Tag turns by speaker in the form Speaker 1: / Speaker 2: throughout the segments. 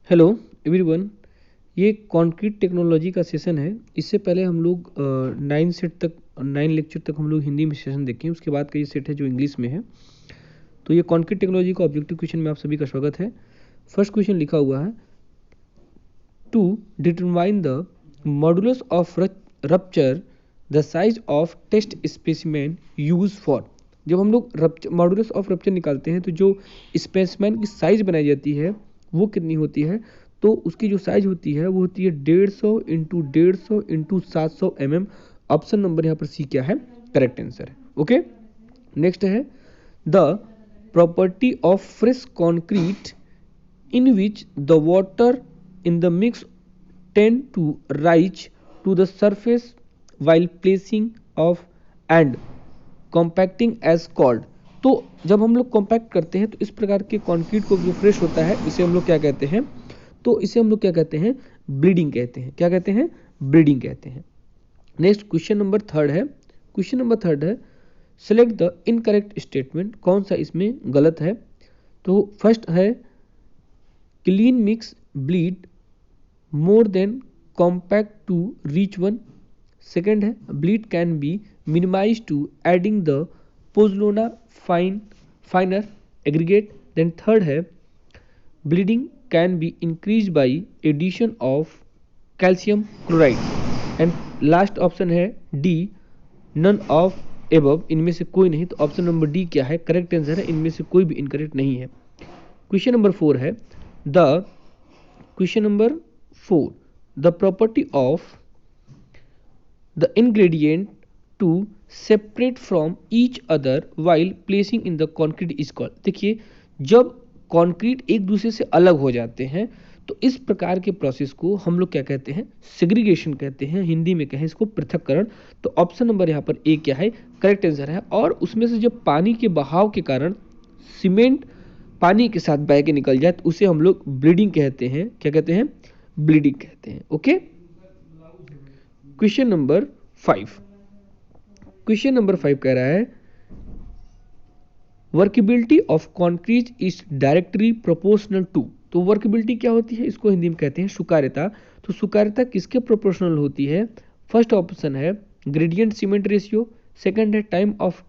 Speaker 1: Hello everyone. ये concrete technology का session है। इससे पहले हम लोग 9 लेक्चर तक हम लोग हिंदी में सेशन देखें, उसके बाद का ये सेट है जो इंग्लिश में है। तो ये कंक्रीट टेक्नोलॉजी का ऑब्जेक्टिव क्वेश्चन में आप सभी का स्वागत है। फर्स्ट क्वेश्चन लिखा हुआ है, to determine the modulus of rupture the size of test specimen use for. जब हम लोग मॉडुलस ऑफ रप्चर निकालते हैं तो जो स्पेसिमेन की साइज बनाई जाती है वो कितनी होती है, तो उसकी जो साइज होती है वो होती है 150 into 150 into 700 mm। Option number यहाँ पर सी क्या है, करेक्ट आंसर है। ओके, नेक्स्ट है the property of fresh concrete in which the water in the mix tend to rise to the surface while placing of and compacting as called। तो जब हम लोग कॉम्पैक्ट करते हैं तो इस प्रकार के कंक्रीट को जो फ्रेश होता है इसे हम लोग क्या कहते हैं, तो इसे हम लोग क्या कहते हैं, ब्लीडिंग कहते हैं। क्या कहते हैं, ब्लीडिंग कहते हैं। नेक्स्ट क्वेश्चन नंबर थर्ड है, सेलेक्ट द इनकरेक्ट स्टेटमेंट। कौन सा इसमें गलत है, तो फर्स्ट है clean mix bleed more than compact to reach one। second है bleed can be minimized to adding the pozzolana finer aggregate। then third है bleeding can be increased by addition of calcium chloride। and last option है D, none of above। इनमें से कोई नहीं, तो option number D क्या है, correct answer है। इनमें से कोई भी इनकरेक्ट नहीं है। क्वेश्चन नंबर 4 है the property of the ingredient to separate from each other while placing in the concrete is called। देखिए, जब कंक्रीट एक दूसरे से अलग हो जाते हैं तो इस प्रकार के प्रोसेस को हम लोग क्या कहते हैं, सेग्रीगेशन कहते हैं। हिंदी में कहें इसको पृथक्करण। तो ऑप्शन नंबर यहाँ पर ए क्या है, करेक्ट आंसर है। और उसमें से जब पानी के बहाव के कारण सीमेंट पानी के साथ बह के निकल जाए तो उसे हम लोग ब्लीडिंग कहते हैं। क्या कहते हैं, ब्लीडिंग कहते हैं। ओके, क्वेश्चन नंबर 5 कह रहा है workability of concrete is directly proportional to. तो वर्केबिलिटी क्या होती है, इसको हिंदी में कहते हैं सुकार्यता। तो सुकार्यता किसके प्रोपोर्शनल होती है, फर्स्ट ऑप्शन है ग्रेडियंट सीमेंट रेशियो, सेकंड है time of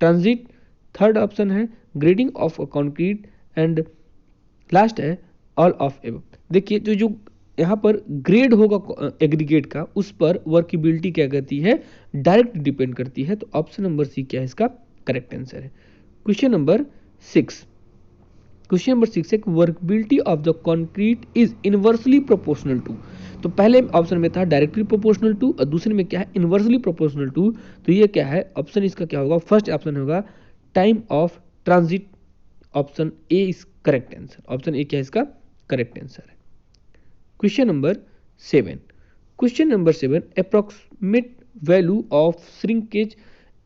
Speaker 1: transit, third option है grading of a concrete and last है ऑल ऑफ एबव। देखिए, जो यहाँ पर ग्रेड होगा एग्रीगेट का उस पर वर्केबिलिटी क्या करती है, डायरेक्ट डिपेंड करती है। तो ऑप्शन नंबर सी क्या है, इसका करेक्ट आंसर है। क्वेश्चन नंबर 6 है workability of the concrete is inversely proportional to. तो पहले ऑप्शन में था डायरेक्टली प्रोपोर्शनल टू और दूसरे में क्या है, इनवर्सली प्रोपोर्शनल टू। तो ये क्या है, ऑप्शन इसका क्या होगा, फर्स्ट ऑप्शन होगा time of transit. Option A is correct answer. Option A क्या है, इसका करेक्ट आंसर है। Question number 7 approximate value of shrinkage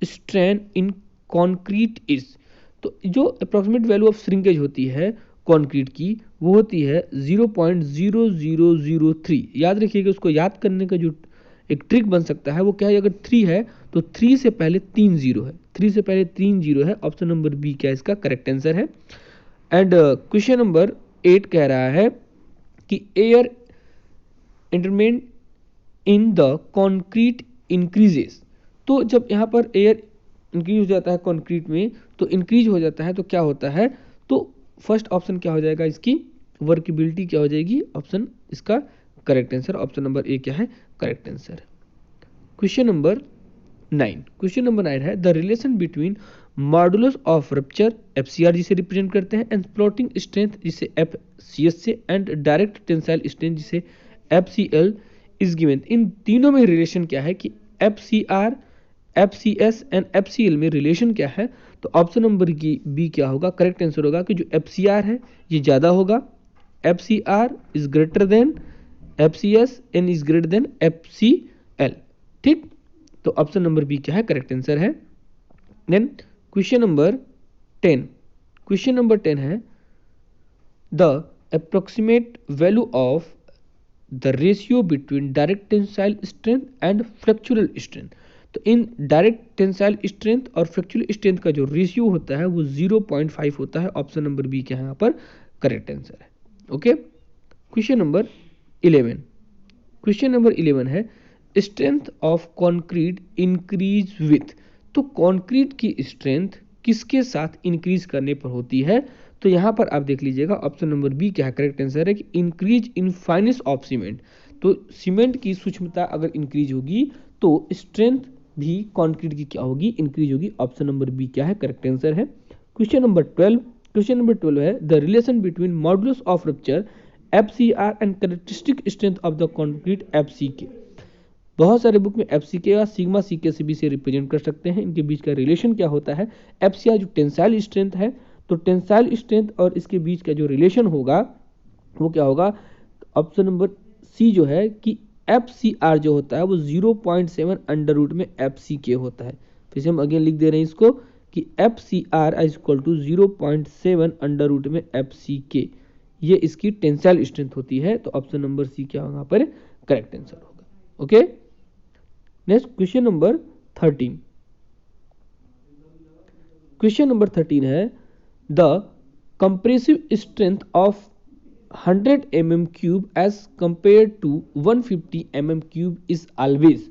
Speaker 1: strain in concrete is. तो जो अप्रोक्सीमेट वैल्यू ऑफ श्रिंकेज होती है कंक्रीट की वो होती है 0.0003। याद रखिएगा, उसको याद करने का जो एक ट्रिक बन सकता है वो क्या है, अगर 3 है तो 3 से पहले 3 जीरो है, 3 से पहले 3 जीरो है। ऑप्शन नंबर बी क्या है, इसका करेक्ट आंसर है। एंड क्वेश्चन नंबर 8 कह रहा है कि air entertainment in the concrete increases. तो जब यहाँ पर एयर इंक्रीज हो जाता है कंक्रीट में तो इंक्रीज हो जाता है तो क्या होता है, तो फर्स्ट ऑप्शन क्या हो जाएगा, इसकी वर्केबिलिटी क्या हो जाएगी। ऑप्शन इसका करेक्ट आंसर, ऑप्शन नंबर ए क्या है, करेक्ट आंसर। क्वेश्चन नंबर 9 है the relation between modulus of rupture FCR जिसे रिप्रेजेंट करते हैं एंड प्लॉटिंग स्ट्रेंथ जिसे एफसीएस से एंड डायरेक्ट टेंसाइल स्ट्रेंथ जिसे एफसीएल इज गिवन। इन तीनों में रिलेशन क्या है कि एफसीआर, एफसीएस एंड एफसीएल में रिलेशन क्या है। तो ऑप्शन नंबर की बी क्या होगा, करेक्ट आंसर होगा कि जो एफसीआर है ये ज्यादा होगा, FCR is greater than FCS and is greater than FCL. ठीक, तो ऑप्शन नंबर बी क्या है, करेक्ट आंसर है। देन क्वेश्चन नंबर 10 है the approximate value of the ratio between direct tensile strength and fractural strength. तो इन direct tensile strength और fractural strength का जो रेशियो होता है वो 0.5 होता है। ऑप्शन नंबर बी क्या है यहाँ पर करेक्ट आंसर है। Okay. Question number 11, question number 11 है strength of concrete increase with. तो कंक्रीट की स्ट्रेंथ किसके साथ इंक्रीज करने पर होती है? तो यहाँ पर आप देख लीजिएगा ऑप्शन नंबर बी क्या है करेक्ट आंसर है कि increase in finance of cement. तो सीमेंट की सूक्ष्मता अगर इंक्रीज होगी तो स्ट्रेंथ भी कंक्रीट की क्या होगी? इंक्रीज होगी। ऑप्शन नंबर बी क्या है करेक्ट आंसर है। क्वेश्चन नंबर 12, क्वेश्चन नंबर 12 है the relation between modulus of rupture FCR and characteristic strength of the concrete FCK। बहुत सारे बुक में FCK या सिग्मा CK से भी से रिप्रेजेंट कर सकते हैं। इनके बीच का रिलेशन क्या होता है? FCR जो टेंसाइल स्ट्रेंथ है, तो टेंसाइल स्ट्रेंथ और इसके बीच का जो रिलेशन होगा वो क्या होगा? ऑप्शन नंबर सी जो है कि FCR जो होता है वो 0.7 अंडर रूट में FCK होता है। फिर से हम अगेन लिख दे रहे हैं इसको कि FCR is equal to 0.7 under root में FCK, ये इसकी टेंसाइल स्ट्रेंथ होती है। तो ऑप्शन नंबर सी क्या होगा पर करेक्ट आंसर होगा। Okay, next question number 13, question number 13 है the compressive strength of 100 mm cube as compare to 150 mm cube is always.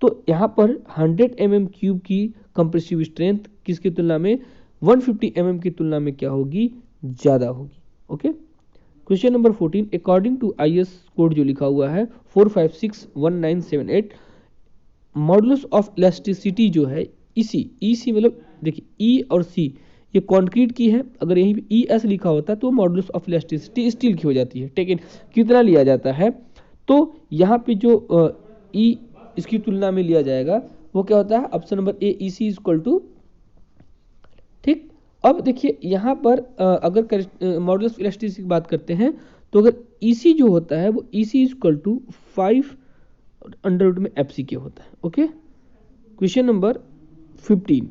Speaker 1: तो यहाँ पर 100 mm क्यूब की कंप्रेसिव स्ट्रेंथ किसकी तुलना में? 150 mm की तुलना में क्या होगी? ज्यादा होगी। Okay, question number 14 according to IS code जो लिखा हुआ है 4561978, मॉडुलस ऑफ इलास्टिसिटी जो है EC मतलब देखिए E और C ये कंक्रीट की है, अगर यहीं पे ES लिखा होता तो मॉडुलस ऑफ इलास्टिसिटी स्टील की हो जाती है। ठीक है, कितना लिया जाता है? तो यहाँ पे जो E इसकी तुलना में लिया जाएगा वो क्या होता है? Option number A EC equal to. ठीक, अब देखिए यहाँ पर अगर मॉडुलस ऑफ इलास्टिसिटी की बात करते हैं तो अगर EC जो होता है वो EC equal to 5 under root में FCK होता है। Okay, question number 15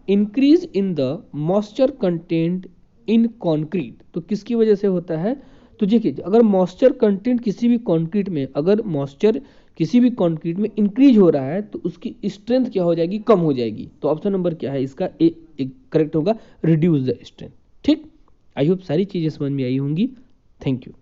Speaker 1: increase in the moisture content in concrete. तो किसकी वजह से होता है? तो देखिए अगर मॉइस्चर कंटेंट किसी भी कंक्रीट में, अगर मॉइस्चर किसी भी कंक्रीट में इंक्रीज हो रहा है तो उसकी स्ट्रेंथ क्या हो जाएगी? कम हो जाएगी। तो ऑप्शन नंबर क्या है इसका? ए करेक्ट होगा, रिड्यूस द स्ट्रेंथ। ठीक, आई होप सारी चीजें समझ में आई होंगी। Thank you.